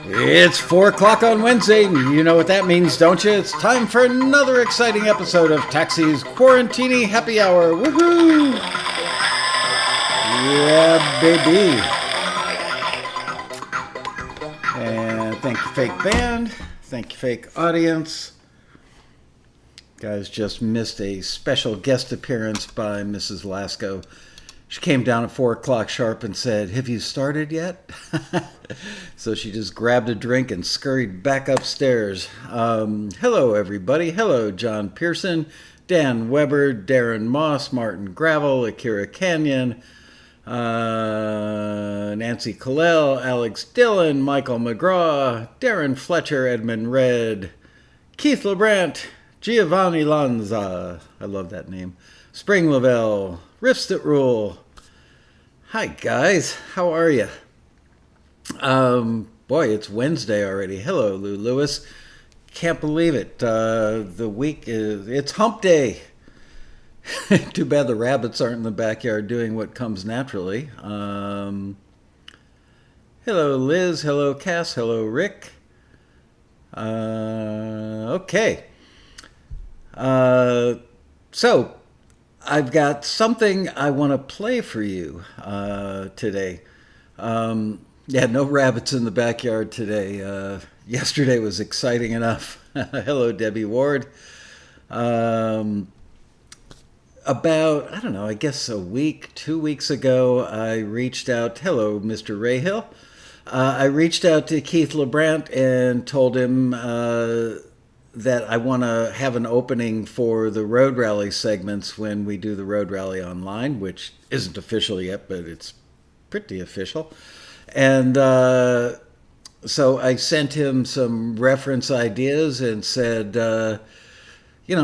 It's 4 o'clock on Wednesday, and you know what that means, don't you? It's time for another exciting episode of Taxi's Quarantini Happy Hour. Woohoo! Yeah, baby. And thank you, fake band. Thank you, fake audience. Guys just missed a special guest appearance by Mrs. Lasco. She came down at 4 o'clock sharp and said, "Have you started yet?" So she just grabbed a drink and scurried back upstairs. Hello, everybody. Hello, John Pearson, Dan Weber, Darren Moss, Martin Gravel, Akira Canyon, Nancy Kalel, Alex Dillon, Michael McGraw, Darren Fletcher, Edmund Red, Keith LuBrant, Giovanni Lanza, I love that name, Spring Lavelle, Riffs That Rule. Hi guys, how are you? Boy, it's Wednesday already. Hello, Lou Lewis. Can't believe it. The week it's hump day. Too bad the rabbits aren't in the backyard doing what comes naturally. Hello, Liz. Hello, Cass. Hello, Rick. Okay. So, I've got something I want to play for you today. No rabbits in the backyard today. Yesterday was exciting enough. Hello, Debbie Ward. About, I don't know, I guess a week, 2 weeks ago, I reached out. Hello, Mr. Rayhill. I reached out to Keith LuBrant and told him that I want to have an opening for the Road Rally segments when we do the Road Rally online, which isn't official yet, but it's pretty official. And so I sent him some reference ideas and said,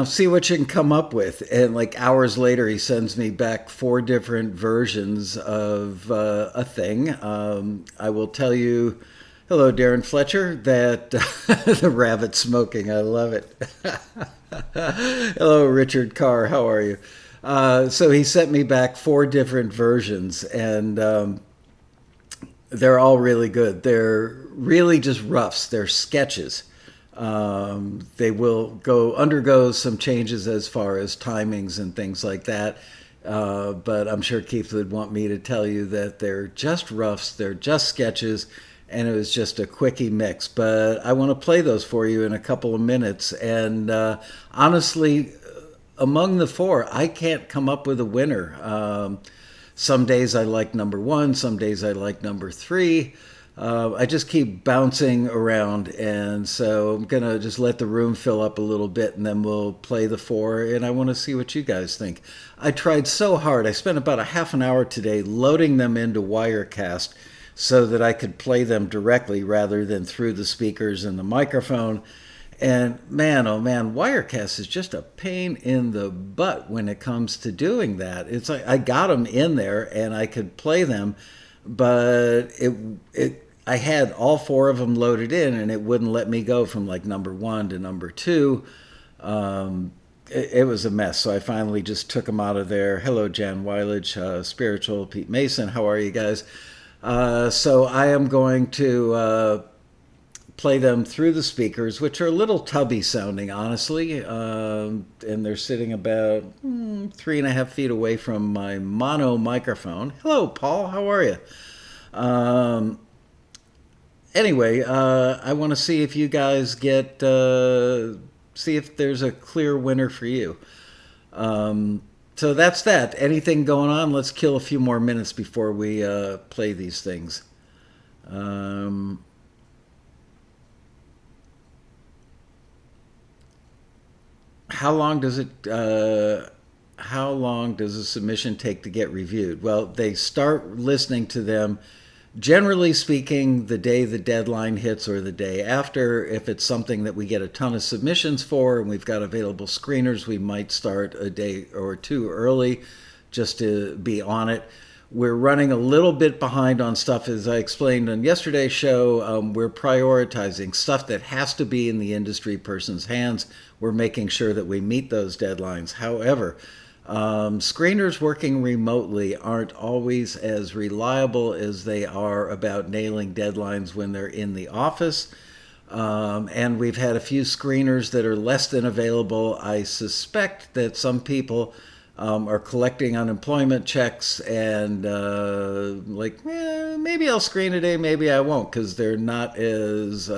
see what you can come up with. And like hours later, he sends me back 4 different versions of a thing. I will tell you, hello, Darren Fletcher, that the rabbit smoking, I love it. Hello, Richard Carr, how are you? So he sent me back 4 different versions, and they're all really good. They're really just roughs. They're sketches. They will undergo some changes as far as timings and things like that. But I'm sure Keith would want me to tell you that they're just roughs. They're just sketches. And it was just a quickie mix. But I want to play those for you in a couple of minutes. And honestly, among the 4, I can't come up with a winner. Some days I like number 1. Some days I like number 3. I just keep bouncing around. And so I'm going to just let the room fill up a little bit. And then we'll play the 4. And I want to see what you guys think. I tried so hard. I spent about a half an hour today loading them into Wirecast, so that I could play them directly rather than through the speakers and the microphone. And man, oh man, Wirecast is just a pain in the butt when it comes to doing that. It's like I got them in there and I could play them, but I had all 4 of them loaded in and it wouldn't let me go from like number 1 to number 2. It was a mess, so I finally just took them out of there. Hello, Jan Weilage, Spiritual, Pete Mason, how are you guys? So I am going to play them through the speakers, which are a little tubby sounding, honestly. And they're sitting about 3.5 feet away from my mono microphone. Hello, Paul. How are you? Anyway, I want to see if you guys see if there's a clear winner for you. So that's that. Anything going on? Let's kill a few more minutes before we play these things. How long does a submission take to get reviewed? Well, they start listening to them, generally speaking, the day the deadline hits or the day after. If it's something that we get a ton of submissions for and we've got available screeners, we might start a day or 2 early just to be on it. We're running a little bit behind on stuff, as I explained on yesterday's show. We're prioritizing stuff that has to be in the industry person's hands. We're making sure that we meet those deadlines. However, Screeners working remotely aren't always as reliable as they are about nailing deadlines when they're in the office. And we've had a few screeners that are less than available. I suspect that some people are collecting unemployment checks and maybe I'll screen today, maybe I won't, because they're not as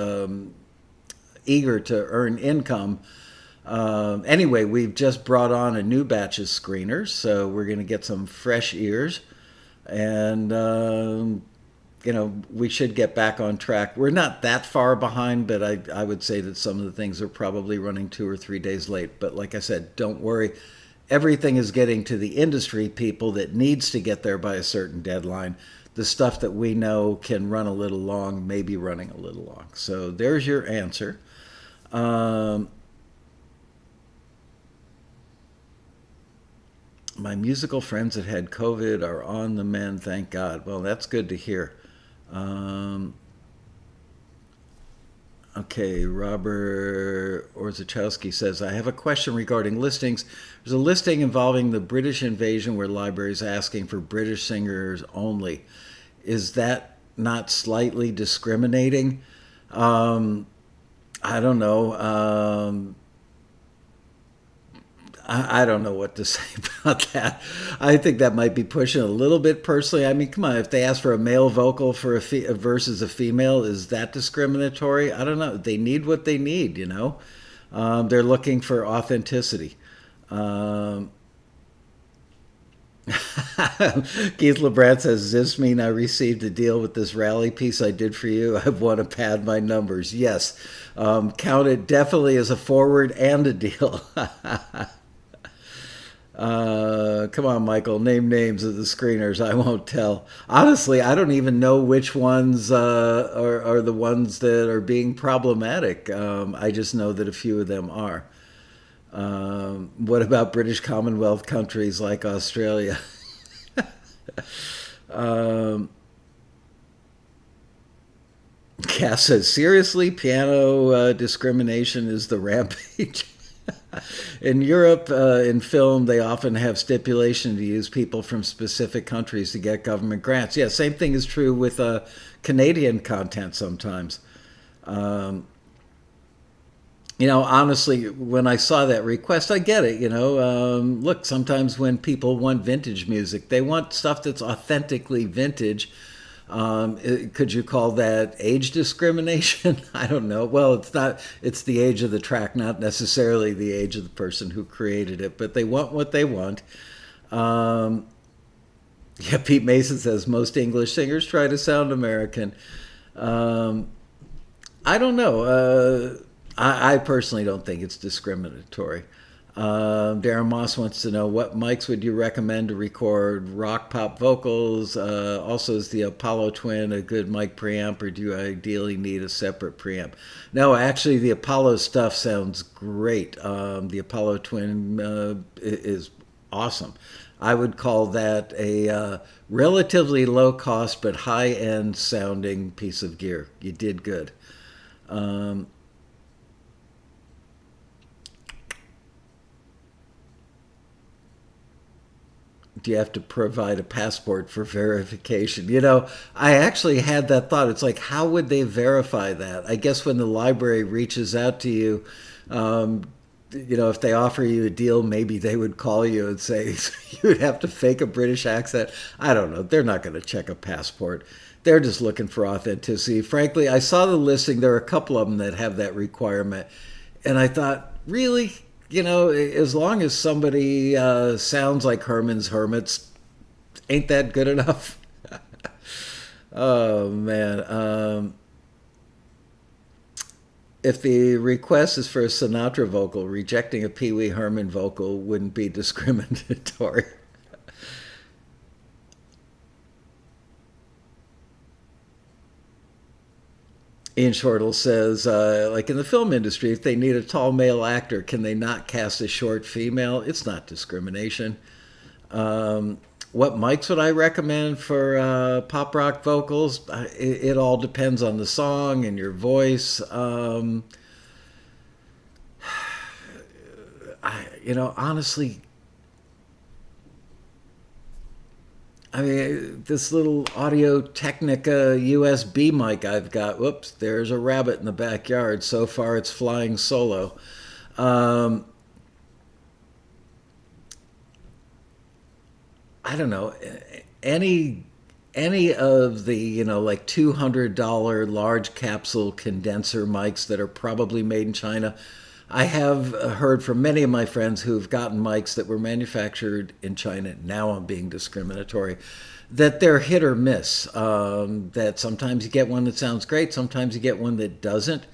eager to earn income. Anyway, we've just brought on a new batch of screeners, so we're going to get some fresh ears, and we should get back on track. We're not that far behind, but I would say that some of the things are probably running 2 or 3 days late. But like I said, don't worry. Everything is getting to the industry people that needs to get there by a certain deadline. The stuff that we know can run a little long, may be running a little long. So there's your answer. My musical friends that had COVID are on the mend, thank God. Well, that's good to hear. Okay, Robert Orzechowski says, I have a question regarding listings. There's a listing involving the British invasion where libraries asking for British singers only. Is that not slightly discriminating? I don't know. I don't know what to say about that. I think that might be pushing a little bit personally. I mean, come on, if they ask for a male vocal for versus a female, is that discriminatory? I don't know. They need what they need, you know. They're looking for authenticity. Keith LuBrant says, does this mean I received a deal with this rally piece I did for you? I've won to pad my numbers. Yes. Count it definitely as a forward and a deal. Come on, Michael, name names of the screeners. I won't tell. Honestly, I don't even know which ones are the ones that are being problematic. I just know that a few of them are. What about British Commonwealth countries like Australia? Cass says, seriously, piano discrimination is the rampage. In Europe, in film, they often have stipulation to use people from specific countries to get government grants. Yeah, same thing is true with Canadian content sometimes. Honestly, when I saw that request, I get it. Look, sometimes when people want vintage music, they want stuff that's authentically vintage. Could you call that age discrimination? I don't know. Well, it's not. It's the age of the track, not necessarily the age of the person who created it. But they want what they want. Yeah, Pete Mason says most English singers try to sound American. I don't know. I personally don't think it's discriminatory. Darren Moss wants to know, what mics would you recommend to record rock pop vocals? Also, is the Apollo Twin a good mic preamp, or do you ideally need a separate preamp? No, actually, the Apollo stuff sounds great. The Apollo Twin is awesome. I would call that a relatively low cost but high end sounding piece of gear. You did good. Do you have to provide a passport for verification? I actually had that thought. It's like, how would they verify that? I guess when the library reaches out to you, if they offer you a deal, maybe they would call you and say you would have to fake a British accent. I don't know. They're not going to check a passport. They're just looking for authenticity. Frankly, I saw the listing. There are a couple of them that have that requirement. And I thought, really? As long as somebody sounds like Herman's Hermits, ain't that good enough? Oh, man. If the request is for a Sinatra vocal, rejecting a Pee Wee Herman vocal wouldn't be discriminatory. Ian Shortle says, like in the film industry, if they need a tall male actor, can they not cast a short female? It's not discrimination. What mics would I recommend for pop rock vocals? It all depends on the song and your voice. Honestly, I mean, this little Audio Technica USB mic I've got, whoops, there's a rabbit in the backyard. So far, it's flying solo. I don't know, any of the, like $200 large capsule condenser mics that are probably made in China. I have heard from many of my friends who've gotten mics that were manufactured in China. Now I'm being discriminatory. That they're hit or miss. That sometimes you get one that sounds great, sometimes you get one that doesn't.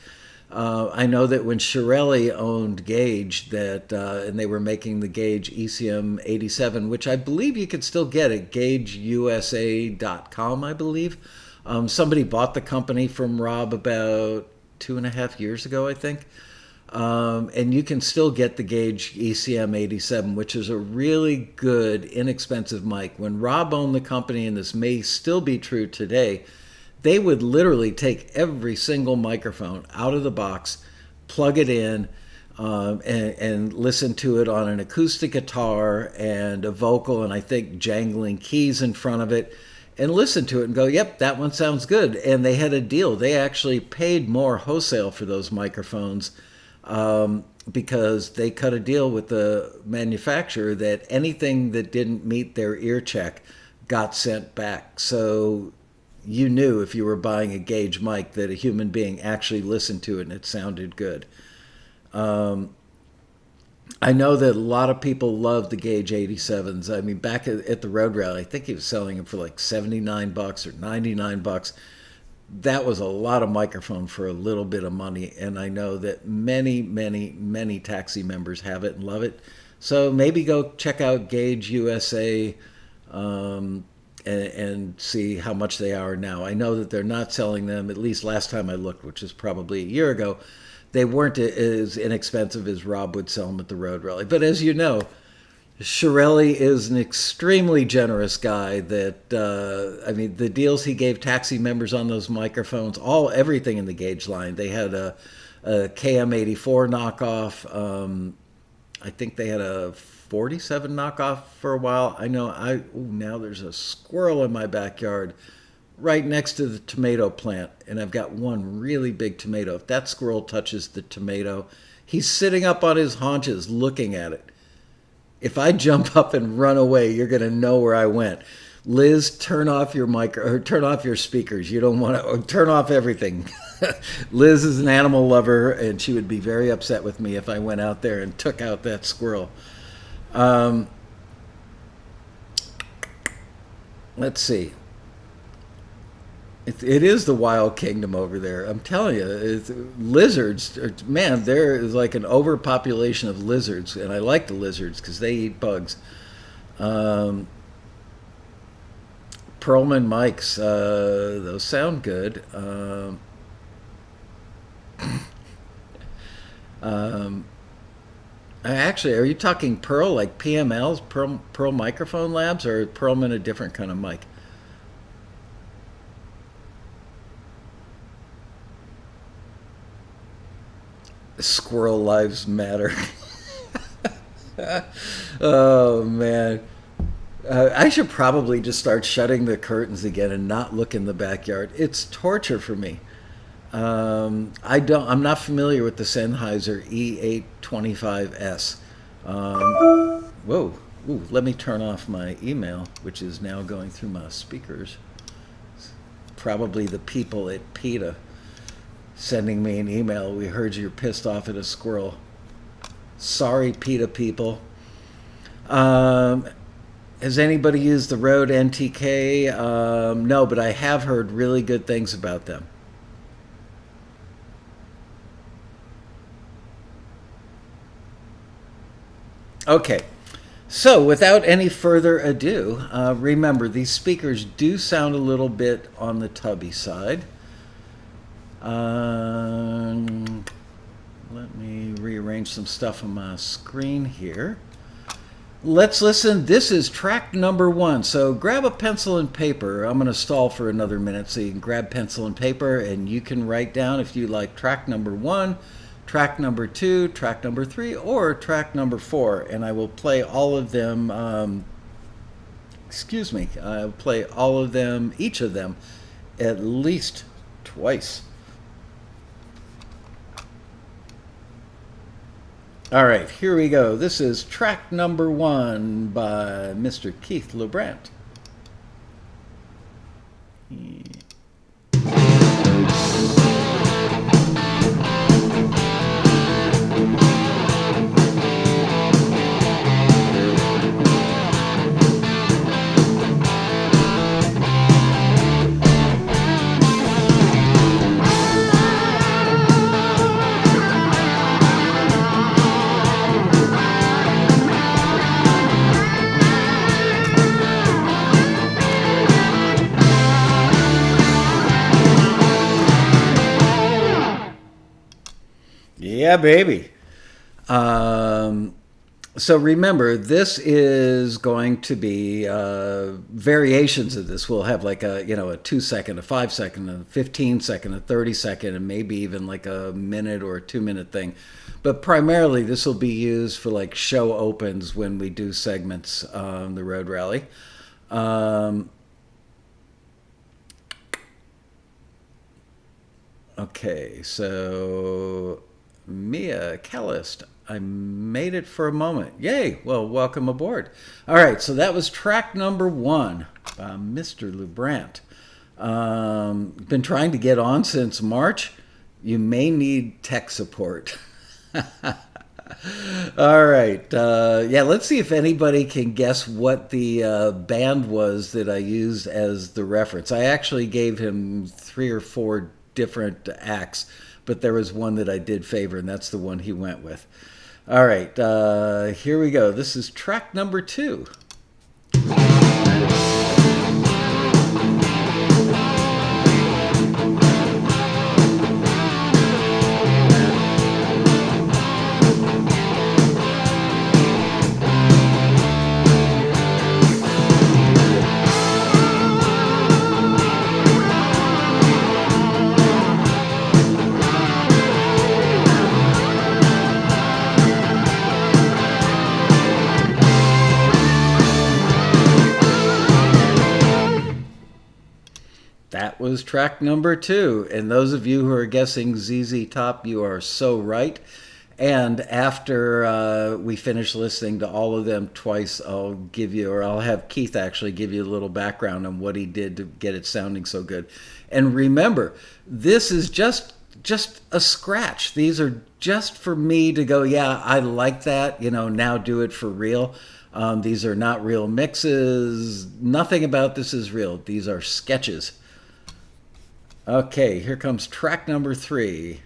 I know that when Shirelli owned Gage, and they were making the Gage ECM 87, which I believe you could still get at gageusa.com, I believe. Somebody bought the company from Rob about 2.5 years ago, I think. And you can still get the Gage ECM 87, which is a really good, inexpensive mic. When Rob owned the company, and this may still be true today, they would literally take every single microphone out of the box, plug it in, and listen to it on an acoustic guitar and a vocal, and I think jangling keys in front of it, and listen to it and go, yep, that one sounds good. And they had a deal. They actually paid more wholesale for those microphones because they cut a deal with the manufacturer that anything that didn't meet their ear check got sent back. So you knew if you were buying a Gage mic that a human being actually listened to it and it sounded good. I know that a lot of people love the Gage 87s. I mean, back at the Road Rally, I think he was selling them for like $79 or $99. That was a lot of microphone for a little bit of money, and I know that many, many, many taxi members have it and love it. So maybe go check out Gage USA and see how much they are now. I know that they're not selling them, at least last time I looked, which is probably a year ago. They weren't as inexpensive as Rob would sell them at the Road Rally. But as you know, Shirelli is an extremely generous guy that, I mean, the deals he gave taxi members on those microphones, everything in the Gage line. They had a KM84 knockoff. I think they had a 47 knockoff for a while. I know now there's a squirrel in my backyard right next to the tomato plant, and I've got one really big tomato. If that squirrel touches the tomato, he's sitting up on his haunches looking at it. If I jump up and run away, you're going to know where I went. Liz, turn off your turn off your speakers. You don't want to turn off everything. Liz is an animal lover, and she would be very upset with me if I went out there and took out that squirrel. Let's see. It is the wild kingdom over there. I'm telling you, lizards, man, there is like an overpopulation of lizards, and I like the lizards because they eat bugs. Perlman mics, those sound good. Actually, are you talking Pearl, like PMLs, Pearl Microphone Labs, or Perlman a different kind of mic? Squirrel lives matter. Oh, man. I should probably just start shutting the curtains again and not look in the backyard. It's torture for me. I'm not familiar with the Sennheiser E825S. Whoa. Ooh, let me turn off my email, which is now going through my speakers. Probably the people at PETA sending me an email. We heard you're pissed off at a squirrel. Sorry, PETA people. Has anybody used the Rode NTK? No, but I have heard really good things about them. Okay, so without any further ado, remember these speakers do sound a little bit on the tubby side. Let me rearrange some stuff on my screen here. Let's listen. This is track number 1. So grab a pencil and paper. I'm going to stall for another minute so you can grab pencil and paper and you can write down if you like track number 1, track number 2, track number 3, or track number 4. And I will play all of them excuse me, I'll play all of them, each of them, at least twice. All right, here we go. This is track number 1 by Mr. Keith LuBrant. Yeah, baby. So remember, this is going to be variations of this. We'll have like a 2-second, a 5-second, a 15-second, a 30-second, and maybe even like a minute or a 2-minute thing. But primarily, this will be used for like show opens when we do segments on the road rally. Okay, so Mia Callist, I made it for a moment. Yay! Well, welcome aboard. All right, so that was track number 1 by Mr. LuBrant. Been trying to get on since March. You may need tech support. All right. Yeah, let's see if anybody can guess what the band was that I used as the reference. I actually gave him 3 or 4 different acts, but there was one that I did favor, and that's the one he went with. All right, here we go. This is track number 2. That was track number 2. And those of you who are guessing ZZ Top, you are so right. And after we finish listening to all of them twice, I'll have Keith actually give you a little background on what he did to get it sounding so good. And remember, this is just a scratch. These are just for me to go, yeah, I like that, now do it for real. These are not real mixes. Nothing about this is real. These are sketches. Okay, here comes track number 3.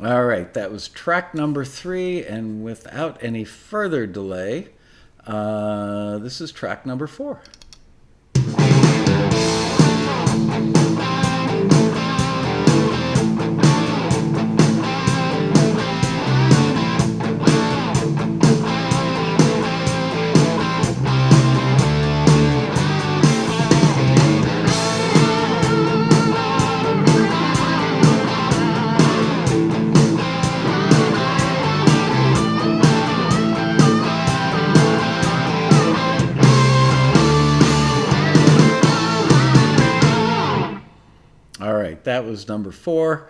All right, that was track number 3, and without any further delay, this is track number 4. That was number 4.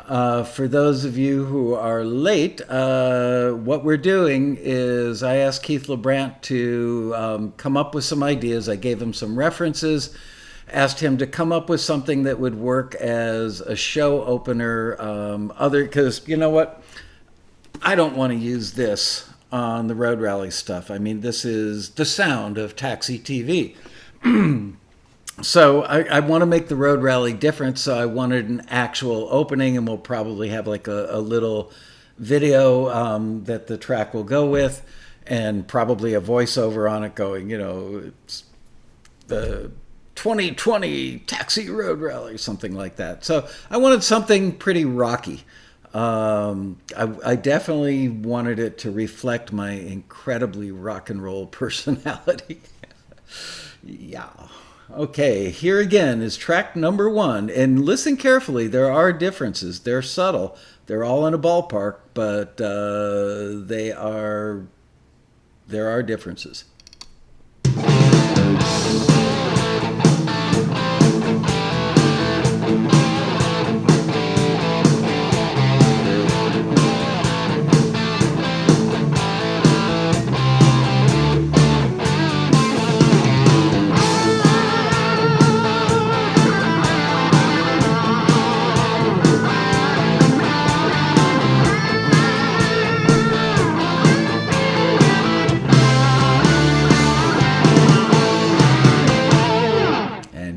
For those of you who are late, what we're doing is I asked Keith LuBrant to come up with some ideas. I gave him some references, asked him to come up with something that would work as a show opener. Because you know what? I don't want to use this on the road rally stuff. I mean, this is the sound of Taxi TV. So I want to make the road rally different, so I wanted an actual opening, and we'll probably have like a little video that the track will go with, and probably a voiceover on it going, it's the 2020 Taxi Road Rally, something like that. So I wanted something pretty rocky. I definitely wanted it to reflect my incredibly rock and roll personality. Yeah. Okay, here again is track number 1. And listen carefully, there are differences. They're subtle. They're all in a ballpark, but there are differences.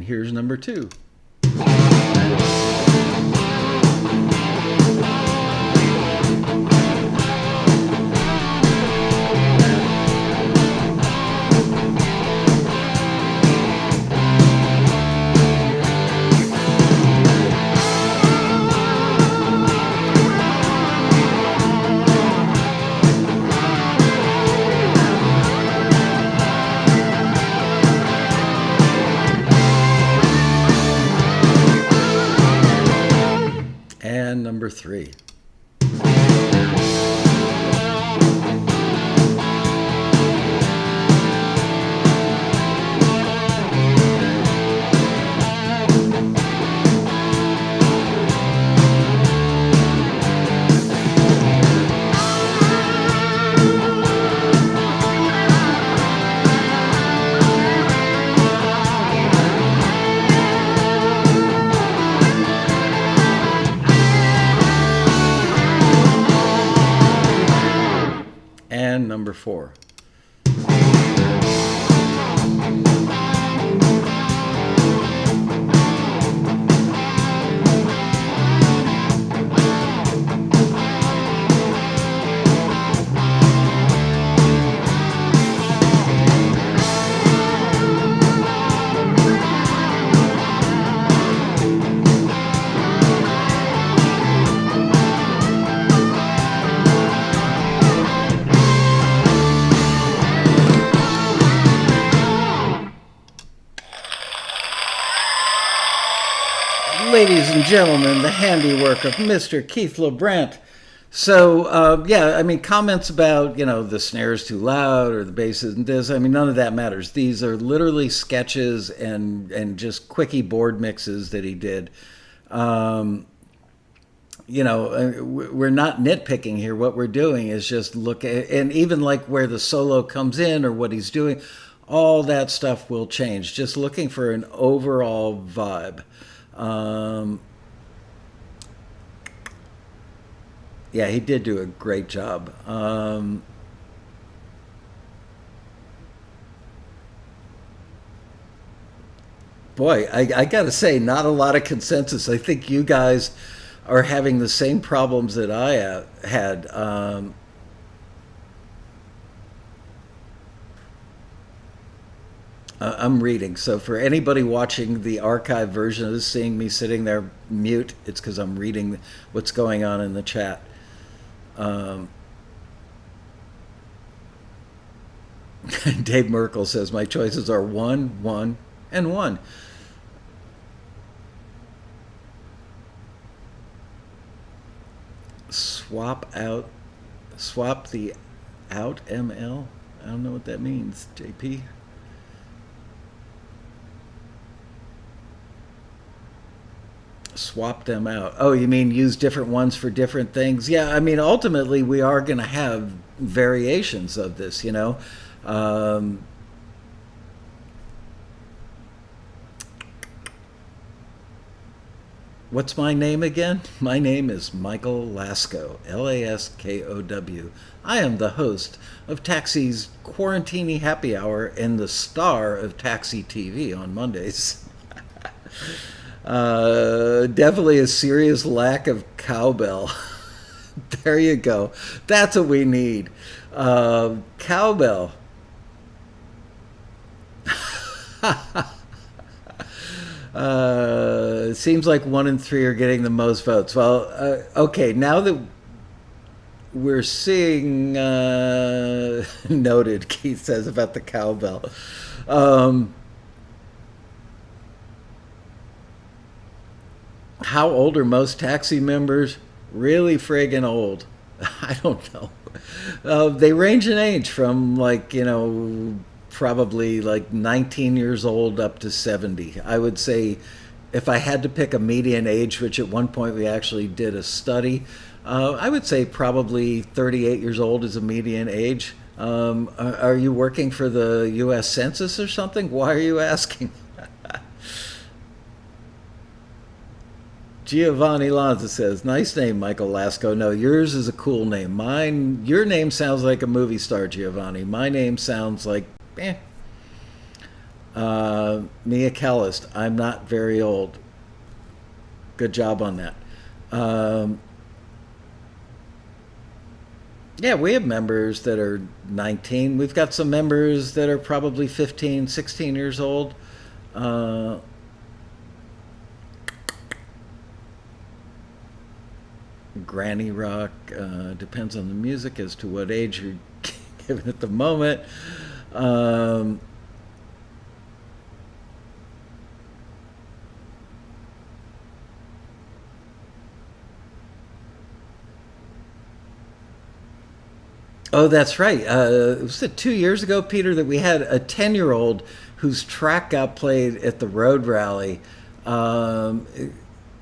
Here's number 2. And number 3. And number 4. Ladies and gentlemen, the handiwork of Mr. Keith LuBrant. So, comments about, the snare's too loud or the bass isn't this. None of that matters. These are literally sketches and just quickie board mixes that he did. We're not nitpicking here. What we're doing is just look at, and even like where the solo comes in or what he's doing, all that stuff will change. Just looking for an overall vibe. He did do a great job. Boy, I gotta say, not a lot of consensus. I think you guys are having the same problems that I had. I'm reading. So for anybody watching the archive version of this, seeing me sitting there mute, it's because I'm reading what's going on in the chat. Dave Merkel says, my choices are 1, 1, and 1. Swap the out ML? I don't know what that means, JP. Swap them out. Oh, you mean use different ones for different things? Yeah, ultimately we are going to have variations of this, What's my name again? My name is Michael Laskow, Laskow. I am the host of Taxi's Quarantini Happy Hour and the star of Taxi TV on Mondays. Definitely a serious lack of cowbell. There you go. That's what we need. Cowbell. It seems like 1 and 3 are getting the most votes. Well, okay, now that we're seeing noted, Keith says about the cowbell. How old are most taxi members? Really friggin' old. I don't know. They range in age from probably like 19 years old up to 70. I would say if I had to pick a median age, which at one point we actually did a study, I would say probably 38 years old is a median age. Are you working for the U.S. Census or something? Why are you asking? Giovanni Lanza says, nice name, Michael Lasco. No, yours is a cool name. Your name sounds like a movie star, Giovanni. My name sounds like, Mia Callist. I'm not very old. Good job on that. Yeah, we have members that are 19. We've got some members that are probably 15, 16 years old. Granny rock, depends on the music as to what age you're given at the moment. Oh, that's right. Was it 2 years ago, Peter, that we had a 10-year-old whose track got played at the road rally. It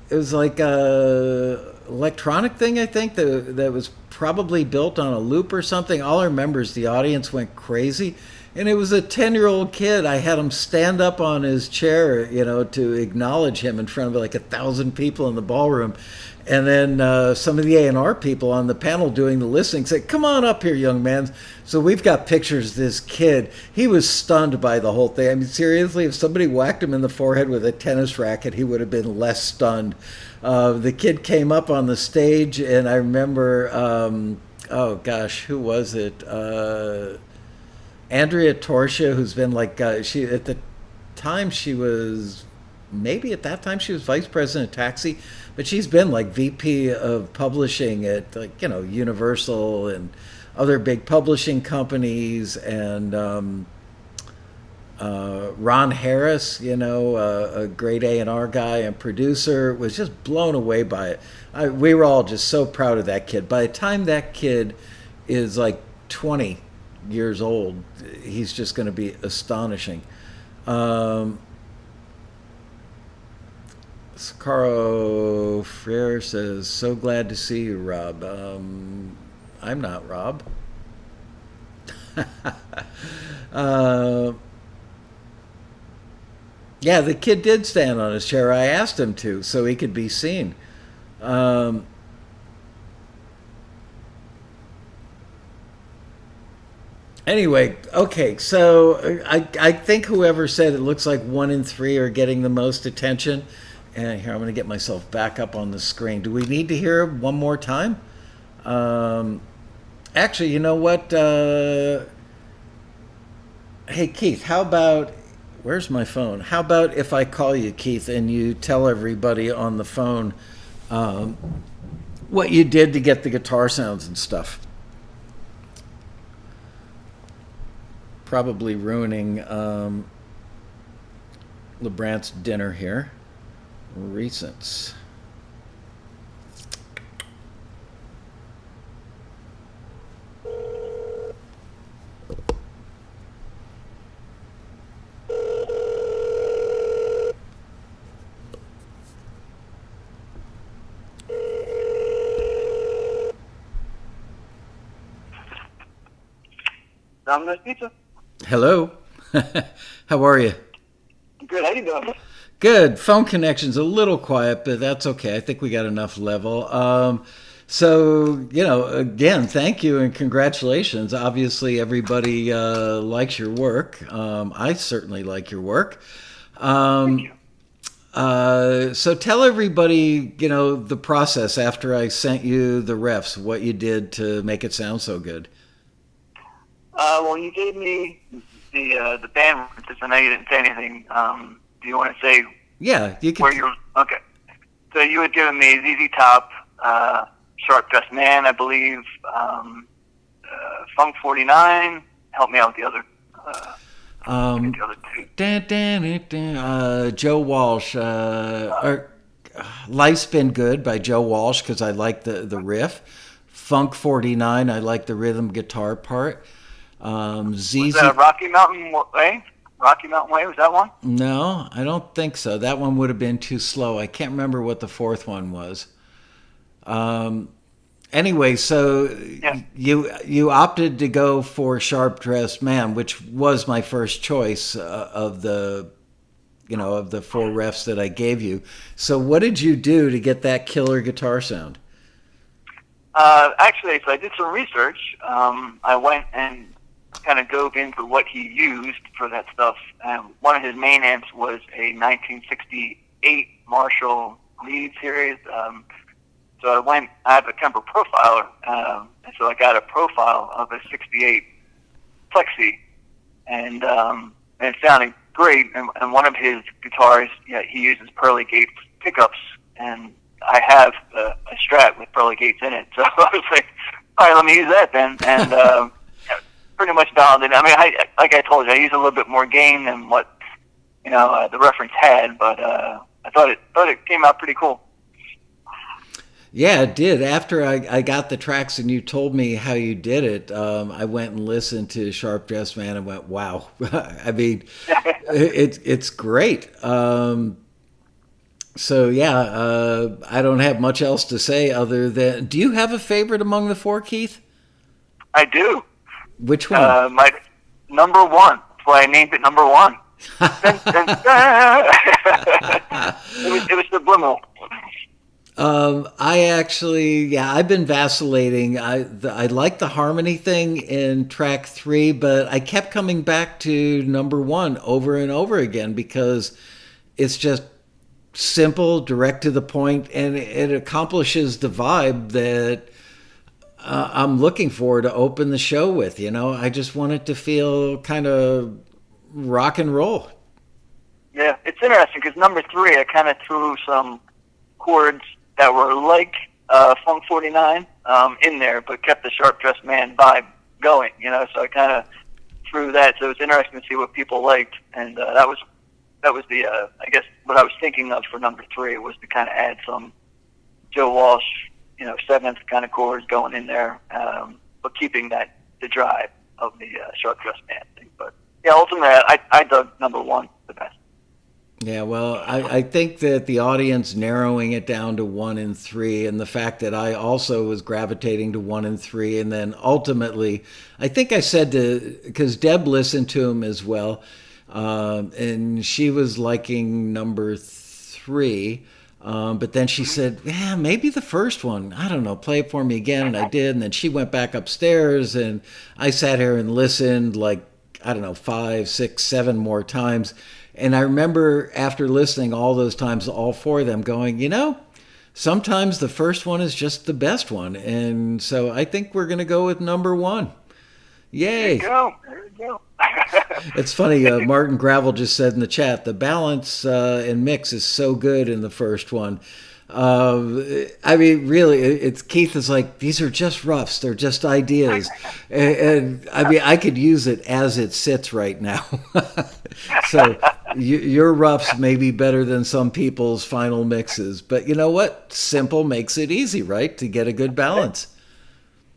was like a electronic thing, I think, that was probably built on a loop or something. All I remember is the audience went crazy. And it was a 10-year-old kid. I had him stand up on his chair, to acknowledge him in front of like 1,000 people in the ballroom. And then some of the A&R people on the panel doing the listening said, come on up here, young man. So we've got pictures of this kid. He was stunned by the whole thing. I mean, seriously, if somebody whacked him in the forehead with a tennis racket, he would have been less stunned. The kid came up on the stage, and I remember, oh gosh, who was it? Andrea Torsia, who's been she at the time she was maybe at that time she was vice president of Taxi, but she's been like VP of publishing at Universal and other big publishing companies, and Ron Harris, a great A&R guy and producer, was just blown away by it. We were all just so proud of that kid. By the time that kid is like 20 years old, he's just going to be astonishing. Caro Freire says, so glad to see you, Rob. I'm not Rob. Yeah, the kid did stand on his chair. I asked him to, so he could be seen. Anyway, okay, so I think whoever said it looks like 1 and 3 are getting the most attention. And here, I'm going to get myself back up on the screen. Do we need to hear it one more time? Actually, you know what? Hey, Keith, how about... Where's my phone? How about if I call you, Keith, and you tell everybody on the phone what you did to get the guitar sounds and stuff? Probably ruining LuBrant's dinner here. Recents. Domino's Pizza. Hello. How are you? Good. How you doing? Good. Phone connection's a little quiet, but that's okay. I think we got enough level. So, again, thank you and congratulations. Obviously, everybody likes your work. I certainly like your work. Thank you. So tell everybody, the process after I sent you the refs, what you did to make it sound so good. Well, you gave me the band references. I know you didn't say anything. Do you want to say Yeah, you can. where you're? Okay. So you had given me ZZ Top, Sharp Dressed Man, I believe, Funk 49. Help me out with the other. The other two. Joe Walsh. Life's Been Good by Joe Walsh because I like the riff. Funk 49, I like the rhythm guitar part. ZZ. Was that Rocky Mountain Way? Rocky Mountain Way, was that one? No, I don't think so. That one would have been too slow. I can't remember what the fourth one was. Anyway, so Yeah. you opted to go for Sharp Dressed Man, which was my first choice of the four refs that I gave you. So what did you do to get that killer guitar sound? Actually, so I did some research. I went and kind of dove into what he used for that stuff. One of his main amps was a 1968 Marshall Reed series. So I have a Kemper profiler, and so I got a profile of a 68 Plexi, and it sounded great. And one of his guitars, he uses Pearly Gates pickups, and I have a Strat with Pearly Gates in it. So I was like, all right, let me use that then. And pretty much dialed it. I mean, like I told you, I use a little bit more gain than what the reference had, but I thought it came out pretty cool. Yeah, it did. After I got the tracks and you told me how you did it, I went and listened to Sharp Dressed Man and went, wow. I mean, it's great. So, yeah, I don't have much else to say other than, do you have a favorite among the four, Keith? I do. Which one? My number one. That's why I named it number one. Dun, dun, dun. It was subliminal. I actually, I've been vacillating. I like the harmony thing in track 3, but I kept coming back to number 1 over and over again because it's just simple, direct to the point, and it accomplishes the vibe that I'm looking for to open the show with. I just want it to feel kind of rock and roll. Yeah, it's interesting because number 3, I kind of threw some chords that were like Funk 49 in there, but kept the Sharp Dressed Man vibe going, so I kind of threw that. So it was interesting to see what people liked, and that was the, I guess, what I was thinking of for number 3 was to kind of add some Joe Walsh, 7th kind of chords going in there, but keeping the drive of the Sharp Dressed Man thing. But yeah, ultimately, I dug number 1 the best. Yeah, well, I think that the audience narrowing it down to 1 and 3, and the fact that I also was gravitating to 1 and 3, and then ultimately, I think I said because Deb listened to him as well, and she was liking number 3, but then she said, yeah, maybe the first one. I don't know, play it for me again, and I did, and then she went back upstairs, and I sat here and listened 5, 6, 7 more times. And I remember after listening all those times, all 4 of them going, sometimes the first one is just the best one. And so I think we're going to go with number 1. Yay. There you go. It's funny. Martin Gravel just said in the chat, the balance and mix is so good in the first one. I mean, really, it's Keith is like, these are just roughs. They're just ideas. And I mean, I could use it as it sits right now. So your roughs may be better than some people's final mixes. But you know what? Simple makes it easy, right? To get a good balance.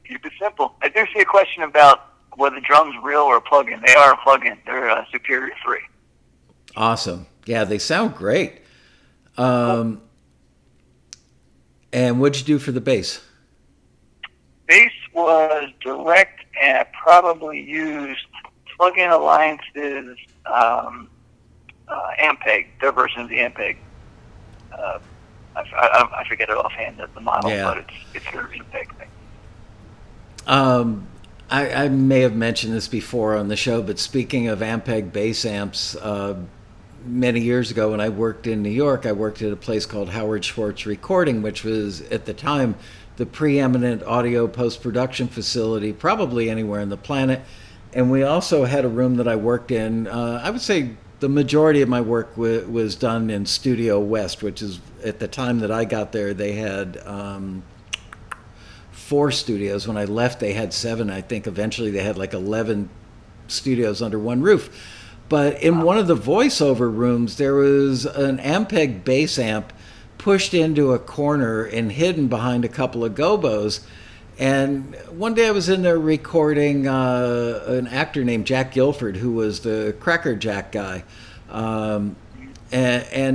Keep it simple. I do see a question about whether the drums real or a plug-in. They are a plug-in. They're Superior 3. Awesome. Yeah, they sound great. And what'd you do for the bass? Bass was direct, and I probably used Plug-in Alliance's Ampeg, their version of the Ampeg. I forget it offhand, the model, but it's their Ampeg thing. I may have mentioned this before on the show, but speaking of Ampeg bass amps, many years ago when I worked in New York, I worked at a place called Howard Schwartz Recording, which was at the time the preeminent audio post-production facility probably anywhere on the planet. And we also had a room that I worked in. I would say the majority of my work was done in Studio West, which is, at the time that I got there, they had 4 studios. When I left, they had 7. I think eventually they had like 11 studios under one roof. But in one of the voiceover rooms, there was an Ampeg bass amp pushed into a corner and hidden behind a couple of gobos. And one day I was in there recording an actor named Jack Guilford, who was the Cracker Jack guy. And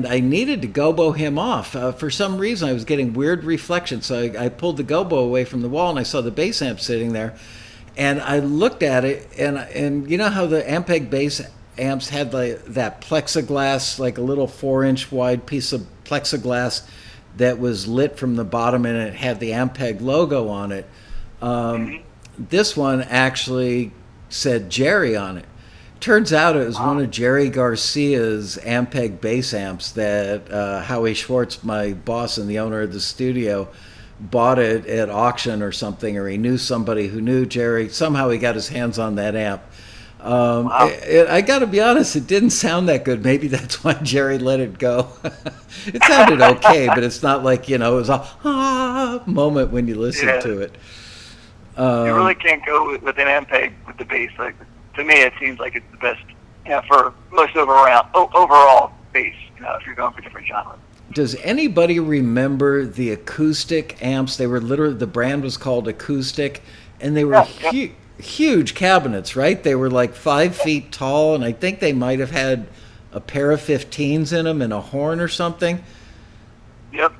I needed to gobo him off. For some reason, I was getting weird reflections. So I pulled the gobo away from the wall, and I saw the bass amp sitting there. And I looked at it, and you know how the Ampeg bass amps had like that plexiglass, like a little 4-inch wide piece of plexiglass that was lit from the bottom, and it had the Ampeg logo on it. This one actually said Jerry on it. Turns out it was one of Jerry Garcia's Ampeg bass amps that Howie Schwartz, my boss and the owner of the studio, bought it at auction or something, or he knew somebody who knew Jerry. Somehow he got his hands on that amp. I got to be honest, it didn't sound that good. Maybe that's why Jerry let it go. It sounded okay, but it's not like, it was a moment when you listen to it. You really can't go with an Ampeg with the bass. Like, to me, it seems like it's the best, for most overall bass, if you're going for different genres. Does anybody remember the acoustic amps? They were literally, the brand was called Acoustic, and they were huge cabinets, right? They were like 5 feet tall, and I think they might have had a pair of 15s in them and a horn or something. Yep.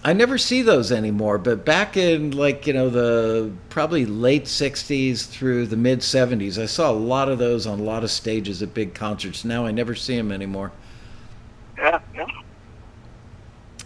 I never see those anymore, but back in the probably late 60s through the mid 70s, I saw a lot of those on a lot of stages at big concerts. Now I never see them anymore. Yeah.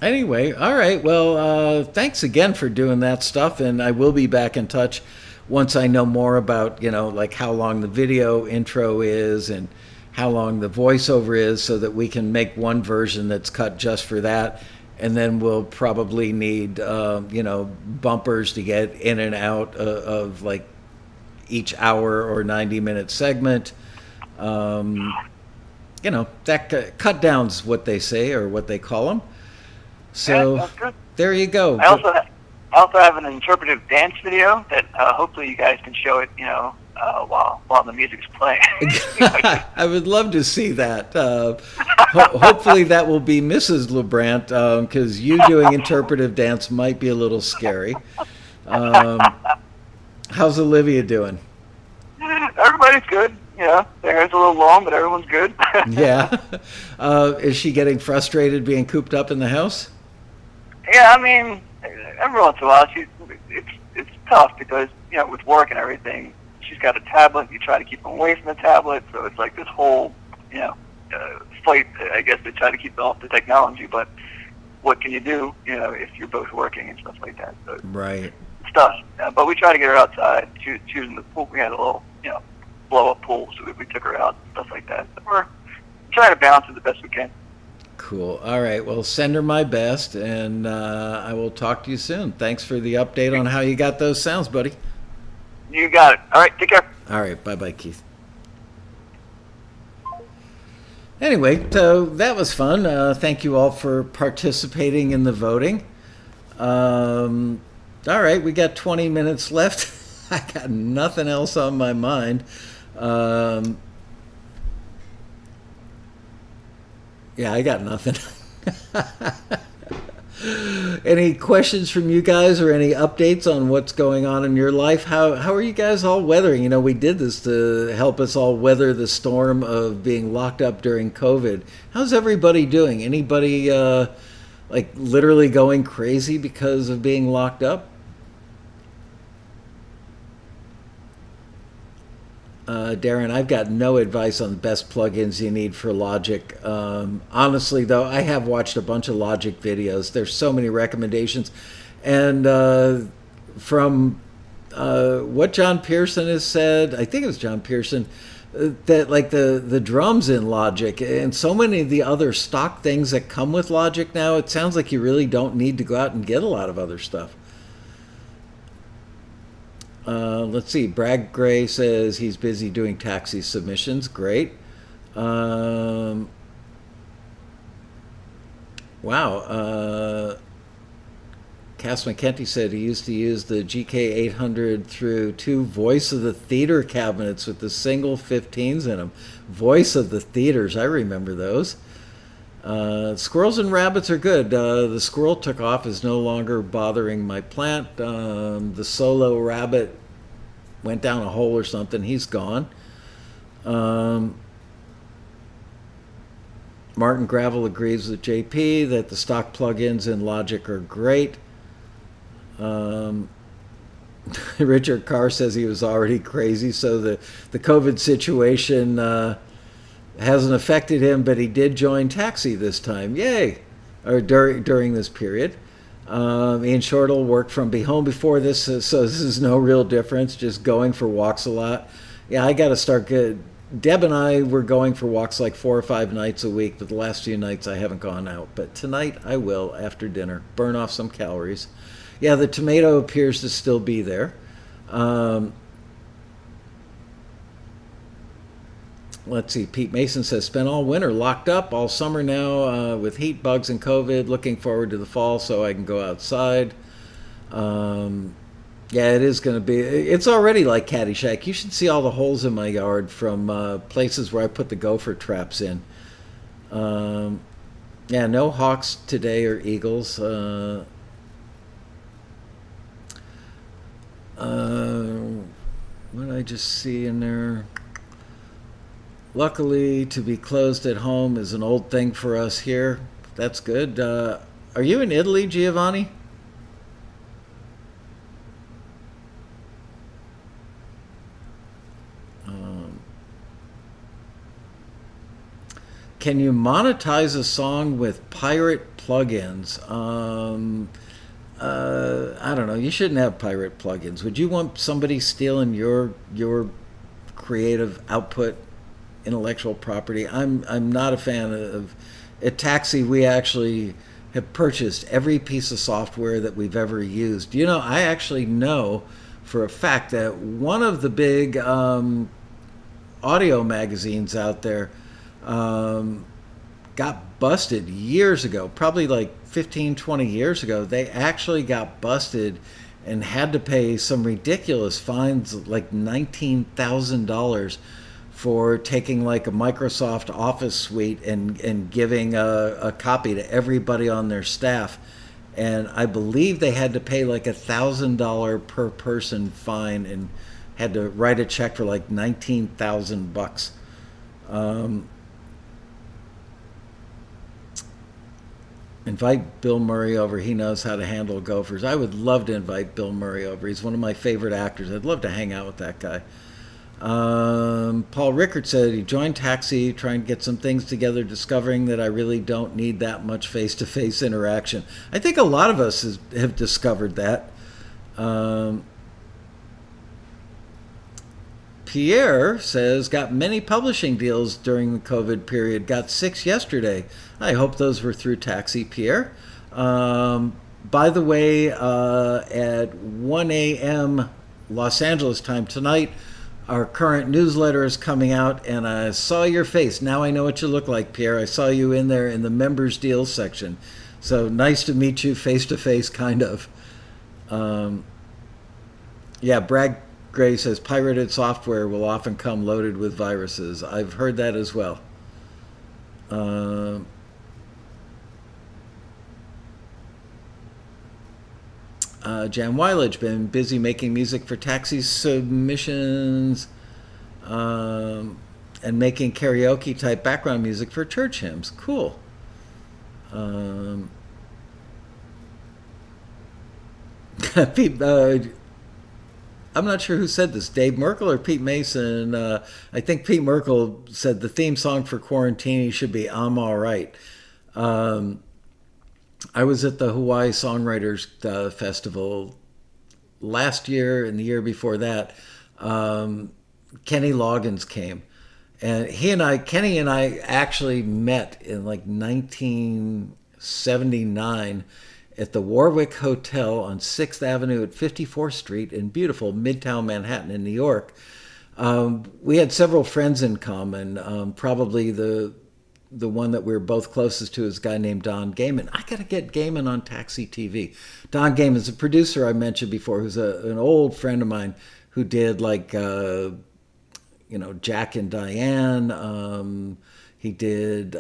Anyway, all right. Well, thanks again for doing that stuff, and I will be back in touch once I know more about, like how long the video intro is and how long the voiceover is, so that we can make one version that's cut just for that. And then we'll probably need, bumpers to get in and out of like each hour or 90-minute segment. That cut down's what they say, or what they call them. So there you go. I also have an interpretive dance video that hopefully you guys can show it, while the music's playing. I would love to see that. Hopefully that will be Mrs. LuBrant, because you doing interpretive dance might be a little scary. How's Olivia doing? Everybody's good. Their hair's a little long, but everyone's good. Yeah. Is she getting frustrated being cooped up in the house? Yeah, I mean, every once in a while, it's tough because, with work and everything, she's got a tablet. You try to keep them away from the tablet, so it's like this whole, fight, I guess, to try to keep them off the technology. But what can you do, if you're both working and stuff like that? So right. It's tough. But we try to get her outside. She was in the pool. We had a little, blow-up pool, so we took her out and stuff like that. So we're trying to balance it the best we can. Cool. All right. Well, send her my best, and I will talk to you soon. Thanks for the update on how you got those sounds, buddy. You got it. All right. Take care. All right. Bye-bye, Keith. Anyway, so that was fun. Thank you all for participating in the voting. All right. We got 20 minutes left. I got nothing else on my mind. Yeah, I got nothing. Any questions from you guys, or any updates on what's going on in your life? How are you guys all weathering? We did this to help us all weather the storm of being locked up during COVID. How's everybody doing? Anybody literally going crazy because of being locked up? Darren, I've got no advice on the best plugins you need for Logic. Honestly, though, I have watched a bunch of Logic videos. There's so many recommendations. And from what John Pearson has said, I think it was John Pearson, that like the drums in Logic and so many of the other stock things that come with Logic now, it sounds like you really don't need to go out and get a lot of other stuff. Let's see. Bragg Gray says he's busy doing taxi submissions. Great. Wow. Cass McKenty said he used to use the GK800 through 2 Voice of the Theater cabinets with the single 15s in them. Voice of the Theaters, I remember those. Squirrels and rabbits are good. The squirrel took off, is no longer bothering my plant. The solo rabbit went down a hole or something. He's gone. Martin Gravel agrees with JP that the stock plugins in Logic are great. Richard Carr says he was already crazy, so the COVID situation hasn't affected him, but he did join Taxi this time. Yay! Or during this period. Ian Shortle worked from home before this, so this is no real difference, just going for walks a lot. Yeah, I got to start good. Deb and I were going for walks like 4 or 5 nights a week, but the last few nights I haven't gone out. But tonight I will after dinner, burn off some calories. Yeah, the tomato appears to still be there. Let's see. Pete Mason says, spent all winter locked up, all summer now with heat, bugs, and COVID. Looking forward to the fall so I can go outside. Yeah, it is going to be. It's already like Caddyshack. You should see all the holes in my yard from places where I put the gopher traps in. Yeah, no hawks today or eagles. What did I just see in there? Luckily, to be closed at home is an old thing for us here. That's good. Are you in Italy, Giovanni? Can you monetize a song with pirate plugins? I don't know. You shouldn't have pirate plugins. Would you want somebody stealing your creative output, intellectual property? I'm not a fan of. At Taxi, we actually have purchased every piece of software that we've ever used. You know, I actually know for a fact that one of the big audio magazines out there got busted years ago, probably like 15, 20 years ago. They actually got busted and had to pay some ridiculous fines, like $19,000 for taking like a Microsoft Office suite and giving a copy to everybody on their staff. And I believe they had to pay like $1,000 per person fine and had to write a check for like $19,000. Invite Bill Murray over. He knows how to handle gophers. I would love to invite Bill Murray over. He's one of my favorite actors. I'd love to hang out with that guy. Paul Rickard said he joined Taxi, trying to get some things together, discovering that I really don't need that much face-to-face interaction. I think a lot of us have discovered that. Pierre says, got many publishing deals during the COVID period. Got 6 yesterday. I hope those were through Taxi, Pierre. By the way, at 1 a.m. Los Angeles time tonight, our current newsletter is coming out, and I saw your face. Now I know what you look like, Pierre. I saw you in there in the members deals section. So nice to meet you face to face, kind of. Yeah, Bragg Gray says pirated software will often come loaded with viruses. I've heard that as well. Jan Weilage, been busy making music for Taxi submissions and making karaoke type background music for church hymns. Cool. Pete, I'm not sure who said this, Dave Merkel or Pete Mason. I think Pete Merkel said the theme song for Quarantini should be I'm All Right. I was at the Hawaii Songwriters Festival last year and the year before that. Kenny Loggins came. And Kenny and I actually met in like 1979 at the Warwick Hotel on 6th Avenue at 54th Street in beautiful Midtown Manhattan in New York. We had several friends in common. Probably the one that we were both closest to is a guy named Don Gayman. I got to get Gayman on Taxi TV. Don Gayman's a producer I mentioned before, who's an old friend of mine who did like Jack and Diane. He did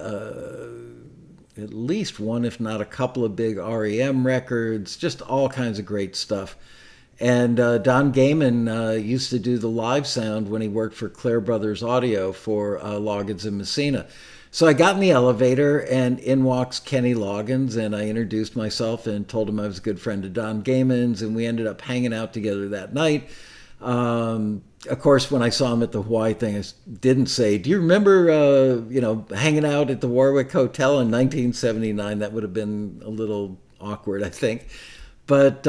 at least one, if not a couple of big REM records, just all kinds of great stuff. And Don Gayman used to do the live sound when he worked for Clare Brothers Audio for Loggins and Messina. So I got in the elevator, and in walks Kenny Loggins, and I introduced myself and told him I was a good friend of Don Gayman's, and we ended up hanging out together that night. Of course, when I saw him at the Hawaii thing, I didn't say, do you remember, hanging out at the Warwick Hotel in 1979? That would have been a little awkward, I think. But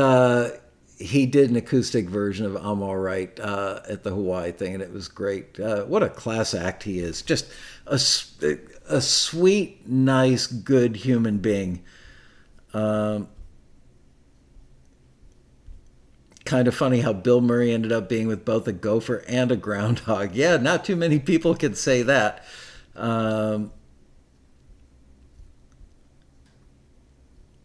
he did an acoustic version of I'm All Right at the Hawaii thing, and it was great. What a class act he is. Just a sweet, nice, good human being. Kind of funny how Bill Murray ended up being with both a gopher and a groundhog. Yeah, not too many people could say that.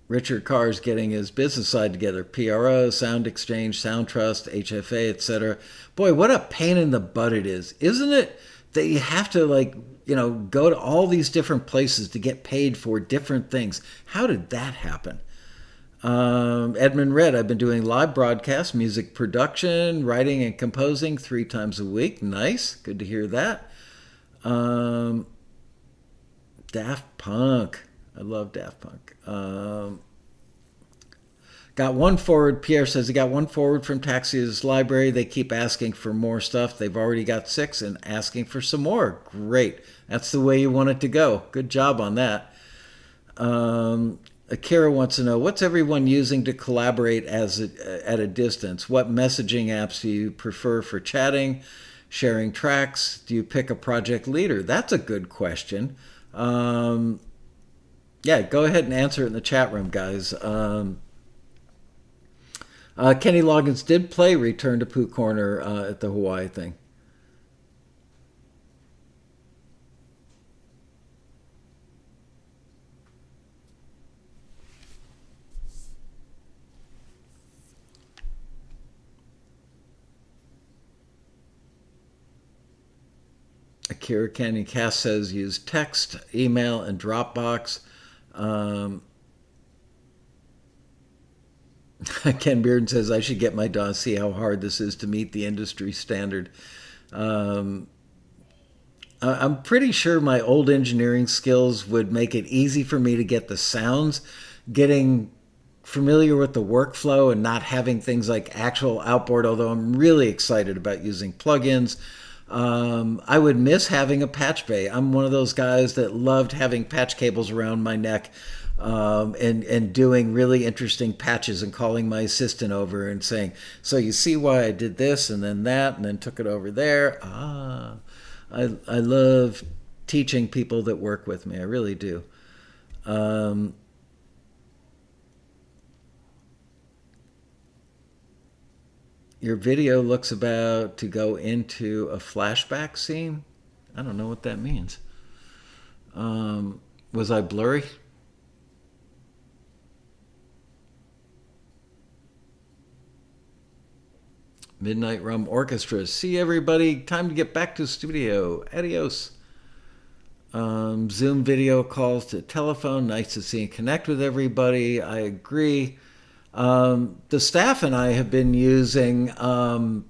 Richard Carr's getting his business side together. PRO, Sound Exchange, Sound Trust, HFA, etc. Boy, what a pain in the butt it is. Isn't it that you have to go to all these different places to get paid for different things? How did that happen? Edmund Red, I've been doing live broadcasts, music production, writing and composing 3 times a week. Nice. Good to hear that. Daft Punk. I love Daft Punk. Got one forward. Pierre says he got one forward from Taxi's library. They keep asking for more stuff. They've already got 6 and asking for some more. Great. That's the way you want it to go. Good job on that. Akira wants to know, what's everyone using to collaborate at a distance? What messaging apps do you prefer for chatting, sharing tracks? Do you pick a project leader? That's a good question. Yeah, go ahead and answer it in the chat room, guys. Kenny Loggins did play Return to Pooh Corner at the Hawaii thing. Akira Canyon Cast says use text, email, and Dropbox. Ken Bearden says I should get my DAW, see how hard this is to meet the industry standard. I'm pretty sure my old engineering skills would make it easy for me to get the sounds. Getting familiar with the workflow and not having things like actual outboard, although I'm really excited about using plugins. I would miss having a patch bay. I'm one of those guys that loved having patch cables around my neck and doing really interesting patches and calling my assistant over and saying, so you see why I did this and then that and then took it over there. I love teaching people that work with me. I really do. Your video looks about to go into a flashback scene. I don't know what that means. Was I blurry? Midnight Rum Orchestra. See everybody. Time to get back to the studio. Adios. Zoom video calls to telephone. Nice to see and connect with everybody. I agree. The staff and I have been using WhatsApp.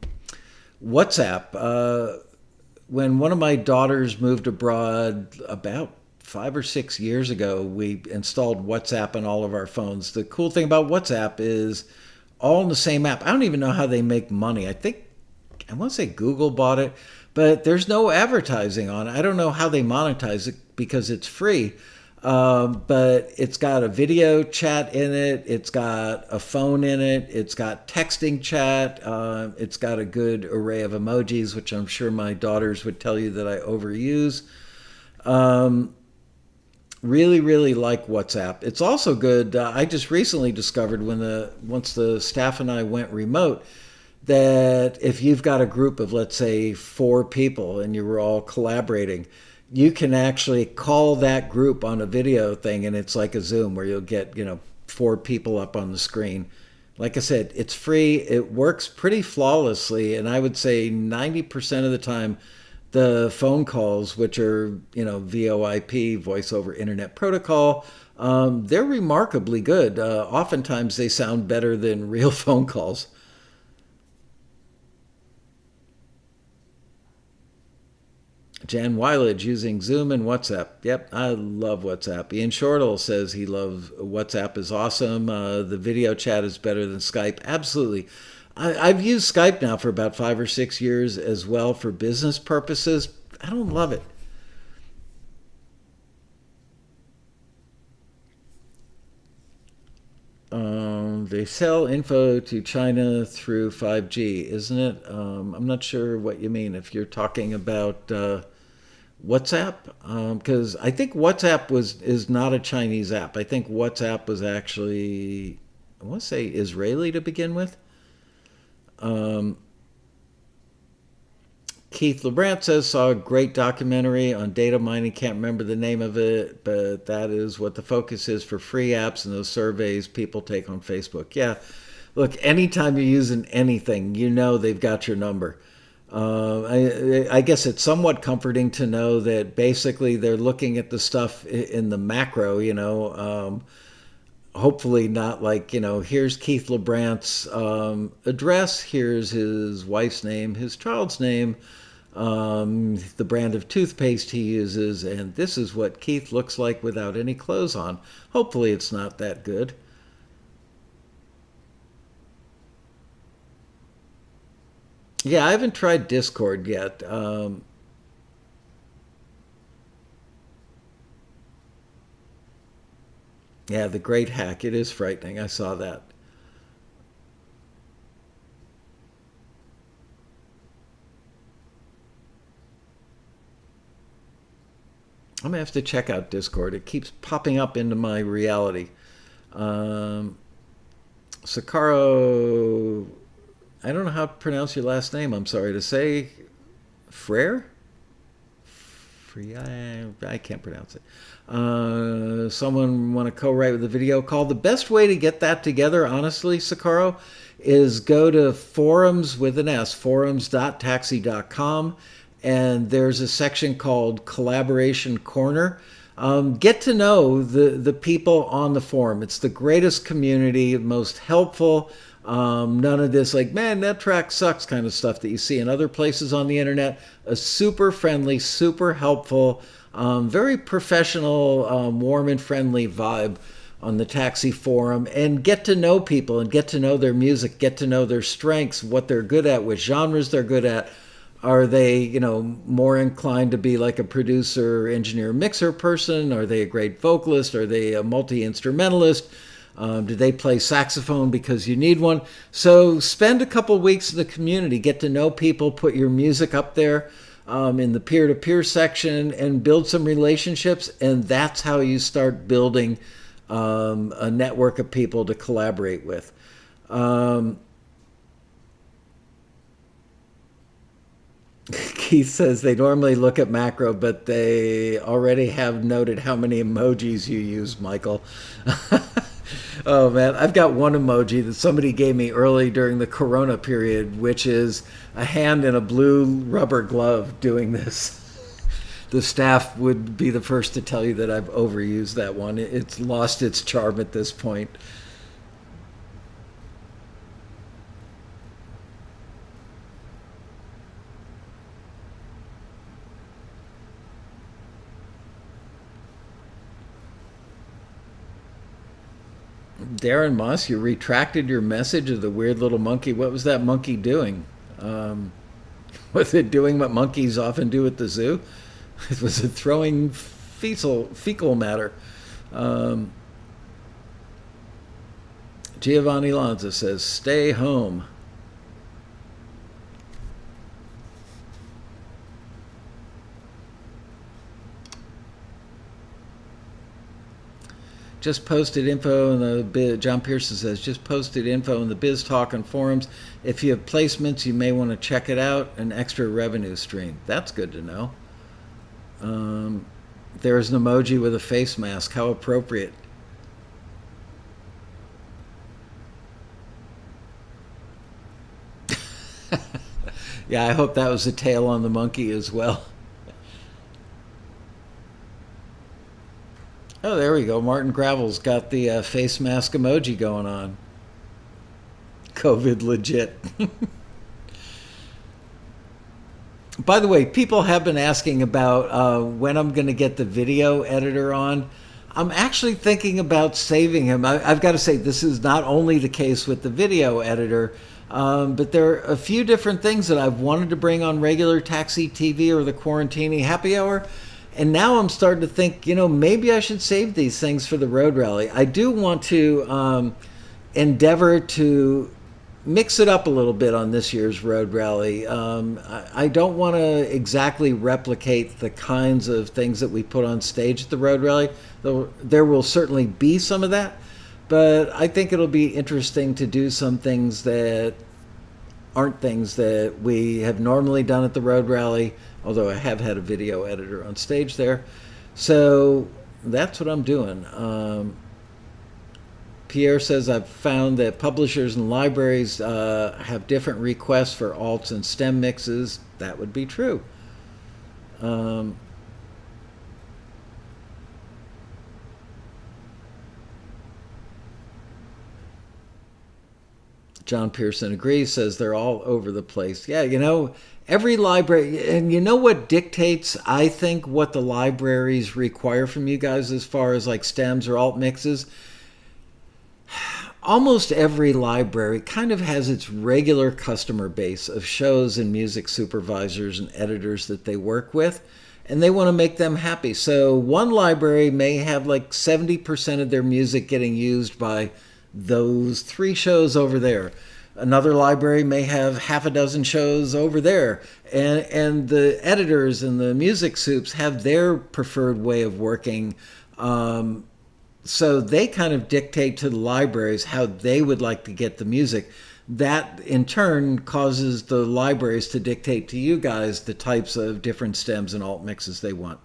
When one of my daughters moved abroad about 5 or 6 years ago, we installed WhatsApp on all of our phones. The cool thing about WhatsApp is all in the same app. I don't even know how they make money. I want to say Google bought it, but there's no advertising on it. I don't know how they monetize it because it's free. But it's got a video chat in it. It's got a phone in it. It's got texting chat. It's got a good array of emojis, which I'm sure my daughters would tell you that I overuse. Really, really like WhatsApp. It's also good. I just recently discovered once the staff and I went remote, that if you've got a group of, let's say, 4 people and you were all collaborating, you can actually call that group on a video thing, and it's like a Zoom where you'll get 4 people up on the screen. Like I said, it's free. It works pretty flawlessly, and I would say 90% of the time, the phone calls, which are VoIP, voice over internet protocol, they're remarkably good. Oftentimes, they sound better than real phone calls. Jan Weilage using Zoom and WhatsApp. Yep, I love WhatsApp. Ian Shortle says he loves WhatsApp is awesome. The video chat is better than Skype. Absolutely. I've used Skype now for about 5 or 6 years as well for business purposes. I don't love it. They sell info to China through 5G, isn't it? I'm not sure what you mean. If you're talking about WhatsApp, because I think WhatsApp is not a Chinese app. I think WhatsApp was actually, I want to say, Israeli to begin with. Keith LuBrant says, saw a great documentary on data mining. Can't remember the name of it, but that is what the focus is for free apps and those surveys people take on Facebook. Yeah, look, anytime you're using anything, they've got your number. I guess it's somewhat comforting to know that basically they're looking at the stuff in the macro, hopefully not like, here's Keith LuBrant's address, here's his wife's name, his child's name, the brand of toothpaste he uses, and this is what Keith looks like without any clothes on. Hopefully it's not that good. Yeah, I haven't tried Discord yet. Yeah, the great hack. It is frightening. I saw that. I'm gonna have to check out Discord. It keeps popping up into my reality. Um, Sakaro, I don't know how to pronounce your last name. I'm sorry to say. Frere? Free, I can't pronounce it. Someone want to co-write with a video call. The best way to get that together, honestly, Sakaro, is go to forums with an S, forums.taxi.com, and there's a section called Collaboration Corner. Get to know the people on the forum. It's the greatest community, most helpful. None of this like, man, that track sucks kind of stuff that you see in other places on the internet. A super friendly, super helpful, very professional, warm and friendly vibe on the Taxi forum, and get to know people and get to know their music, get to know their strengths, what they're good at, which genres they're good at. Are they, more inclined to be like a producer, engineer, mixer person? Are they a great vocalist? Are they a multi-instrumentalist? Do they play saxophone because you need one? So spend a couple weeks in the community, get to know people, put your music up there in the peer-to-peer section, and build some relationships. And that's how you start building a network of people to collaborate with. Keith says they normally look at macro, but they already have noted how many emojis you use, Michael. Oh man, I've got one emoji that somebody gave me early during the Corona period, which is a hand in a blue rubber glove doing this. The staff would be the first to tell you that I've overused that one. It's lost its charm at this point. Darren Moss, you retracted your message of the weird little monkey. What was that monkey doing? Was it doing what monkeys often do at the zoo? Was it throwing fecal matter. Giovanni Lanza says, stay home. Just posted info in the biz. John Pearson says, just posted info in the Biz Talk and forums. If you have placements, you may want to check it out. An extra revenue stream. That's good to know. There's an emoji with a face mask. How appropriate. Yeah, I hope that was a tail on the monkey as well. Oh, there we go. Martin Gravel's got the face mask emoji going on. COVID legit. By the way, people have been asking about when I'm going to get the video editor on. I'm actually thinking about saving him. I've got to say, this is not only the case with the video editor, but there are a few different things that I've wanted to bring on regular Taxi TV or the Quarantini Happy Hour. And now I'm starting to think, maybe I should save these things for the road rally. I do want to endeavor to mix it up a little bit on this year's road rally. I don't want to exactly replicate the kinds of things that we put on stage at the road rally, though there will certainly be some of that. But I think it'll be interesting to do some things that aren't things that we have normally done at the road rally, although I have had a video editor on stage there. So that's what I'm doing. Pierre says, I've found that publishers and libraries have different requests for alts and stem mixes. That would be true. John Pearson agrees, says they're all over the place. Yeah, every library, and you know what dictates, I think, what the libraries require from you guys as far as like stems or alt mixes? Almost every library kind of has its regular customer base of shows and music supervisors and editors that they work with, and they want to make them happy. So one library may have like 70% of their music getting used by those 3 shows over there. Another library may have half a dozen shows over there. And the editors and the music soups have their preferred way of working. So they kind of dictate to the libraries how they would like to get the music. That, in turn, causes the libraries to dictate to you guys the types of different stems and alt mixes they want.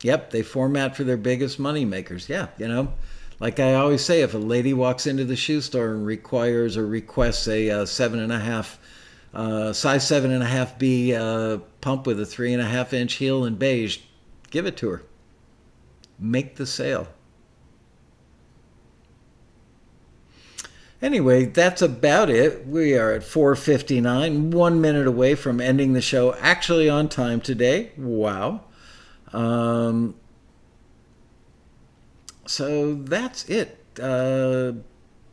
Yep, they format for their biggest money makers. Yeah, like I always say, if a lady walks into the shoe store and requires or requests a 7.5, size 7.5B pump with a 3.5-inch heel in beige, give it to her. Make the sale. Anyway, that's about it. We are at 4:59, 1 minute away from ending the show, actually on time today. Wow. So that's it.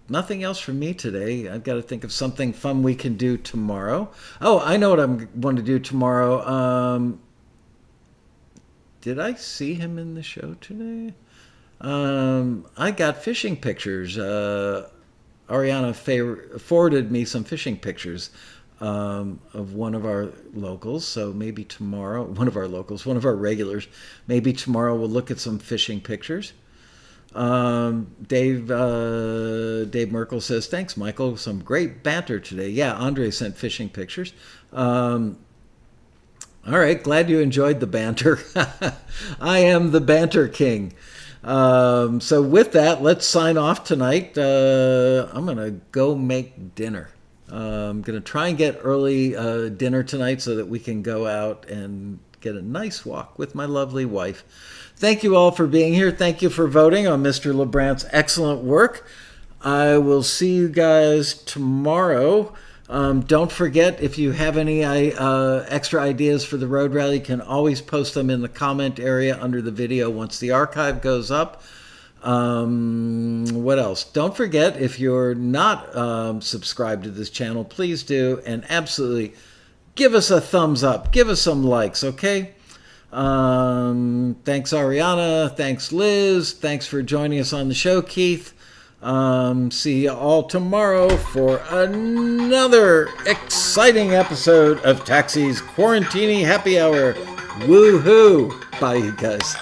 Nothing else from me today. I've got to think of something fun we can do tomorrow. Oh, I know what I'm going to do tomorrow. Did I see him in the show today? I got fishing pictures. Ariana forwarded me some fishing pictures of one of our locals. So maybe tomorrow, one of our regulars, maybe tomorrow we'll look at some fishing pictures. Dave Merkel says, thanks, Michael. Some great banter today. Yeah, Andre sent fishing pictures. All right, glad you enjoyed the banter. I am the banter king. So with that, let's sign off tonight. I'm going to go make dinner. I'm going to try and get early dinner tonight so that we can go out and get a nice walk with my lovely wife. Thank you all for being here. Thank you for voting on Mr. LuBrant's excellent work. I will see you guys tomorrow. Don't forget, if you have any extra ideas for the road rally, you can always post them in the comment area under the video once the archive goes up. What else? Don't forget, if you're not subscribed to this channel, please do. And absolutely give us a thumbs up. Give us some likes, okay? Thanks, Ariana. Thanks, Liz. Thanks for joining us on the show, Keith. See you all tomorrow for another exciting episode of Taxi's Quarantini Happy Hour. Woohoo! Bye, you guys.